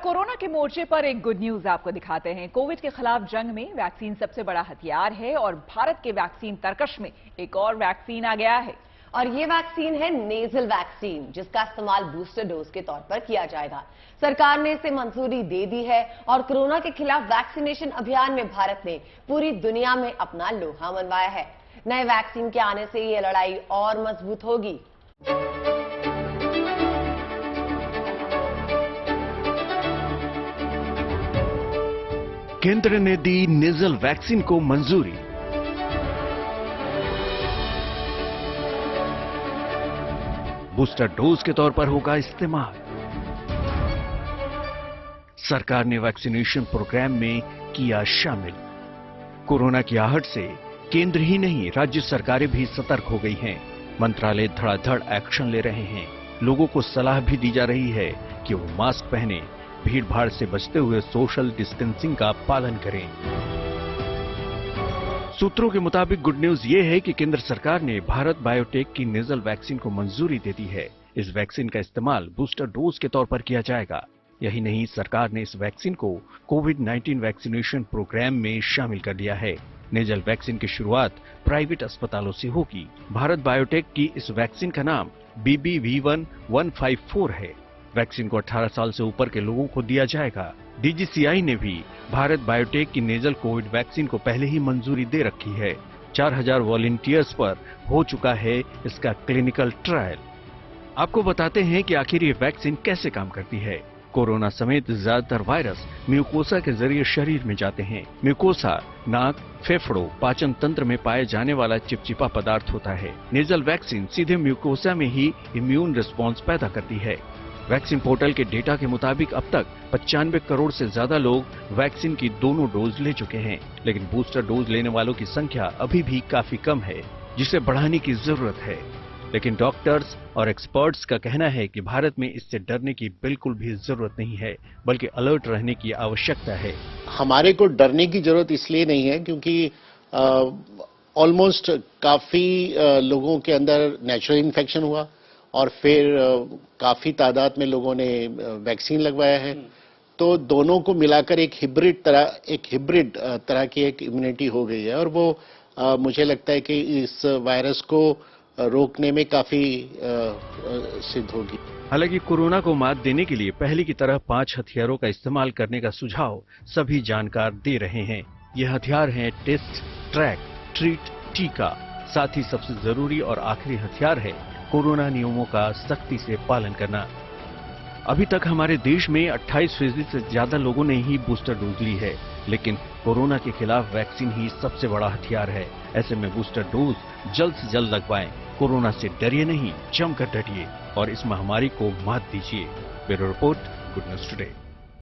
Corona के मोर्चे पर एक गुड न्यूज आपको दिखाते हैं। कोविड के खिलाफ जंग में वैक्सीन सबसे बड़ा हथियार है और भारत के वैक्सीन तर्कश में एक और वैक्सीन आ गया है। और ये वैक्सीन है नेजल वैक्सीन, जिसका इस्तेमाल बूस्टर डोज के तौर पर किया जाएगा। सरकार ने इसे मंजूरी दे दी है और कोरोना के खिलाफ वैक्सीनेशन अभियान में भारत ने पूरी दुनिया में अपना लोहा मनवाया है। नए वैक्सीन के आने से ये लड़ाई और मजबूत होगी। केंद्र ने दी नेजल वैक्सीन को मंजूरी। बूस्टर डोज के तौर पर होगा इस्तेमाल। सरकार ने वैक्सीनेशन प्रोग्राम में किया शामिल। कोरोना की आहट से केंद्र ही नहीं, राज्य सरकारें भी सतर्क हो गई हैं। मंत्रालय धड़ाधड़ एक्शन ले रहे हैं। लोगों को सलाह भी दी जा रही है कि वो मास्क पहने, भीड़ भाड़ से बचते हुए सोशल डिस्टेंसिंग का पालन करें। सूत्रों के मुताबिक गुड न्यूज ये है कि केंद्र सरकार ने भारत बायोटेक की नेजल वैक्सीन को मंजूरी दे दी है। इस वैक्सीन का इस्तेमाल बूस्टर डोज के तौर पर किया जाएगा। यही नहीं, सरकार ने इस वैक्सीन को कोविड-19 वैक्सीनेशन प्रोग्राम में शामिल कर लिया है। नेजल वैक्सीन की शुरुआत प्राइवेट अस्पतालों से होगी। भारत बायोटेक की इस वैक्सीन का नाम BBV1154 है। वैक्सीन को 18 साल से ऊपर के लोगों को दिया जाएगा। DGCI ने भी भारत बायोटेक की नेजल कोविड वैक्सीन को पहले ही मंजूरी दे रखी है। 4000 वॉलंटियर्स पर हो चुका है इसका क्लिनिकल ट्रायल। आपको बताते हैं कि आखिर ये वैक्सीन कैसे काम करती है। कोरोना समेत ज्यादातर वायरस म्यूकोसा के जरिए शरीर में जाते हैं। म्यूकोसा नाक, फेफड़ों, पाचन तंत्र में पाए जाने वाला चिपचिपा पदार्थ होता है। नेजल वैक्सीन सीधे म्यूकोसा में ही इम्यून रिस्पॉन्स पैदा करती है। वैक्सीन पोर्टल के डेटा के मुताबिक अब तक 95 करोड़ से ज्यादा लोग वैक्सीन की दोनों डोज ले चुके हैं, लेकिन बूस्टर डोज लेने वालों की संख्या अभी भी काफी कम है, जिसे बढ़ाने की जरूरत है। लेकिन डॉक्टर्स और एक्सपर्ट्स का कहना है कि भारत में इससे डरने की बिल्कुल भी जरूरत नहीं है, बल्कि अलर्ट रहने की आवश्यकता है। हमारे को डरने की जरूरत इसलिए नहीं है क्योंकि ऑलमोस्ट काफी लोगों के अंदर नेचुरल इन्फेक्शन हुआ और फिर काफी तादाद में लोगों ने वैक्सीन लगवाया है। तो दोनों को मिलाकर एक हिब्रिड तरह की एक इम्यूनिटी हो गई है और वो मुझे लगता है कि इस वायरस को रोकने में काफी सिद्ध होगी। हालांकि कोरोना को मात देने के लिए पहले की तरह 5 हथियारों का इस्तेमाल करने का सुझाव सभी जानकार दे रहे हैं। ये हथियार हैं टेस्ट, ट्रैक, ट्रीट, टीका। साथ ही सबसे जरूरी और आखिरी हथियार है कोरोना नियमों का सख्ती से पालन करना। अभी तक हमारे देश में 28% से ज्यादा लोगों ने ही बूस्टर डोज ली है, लेकिन कोरोना के खिलाफ वैक्सीन ही सबसे बड़ा हथियार है। ऐसे में बूस्टर डोज जल्द से जल्द लगवाएं। कोरोना से डरिए नहीं, जमकर डटिए और इस महामारी को मात दीजिए। Bureau report, good news today.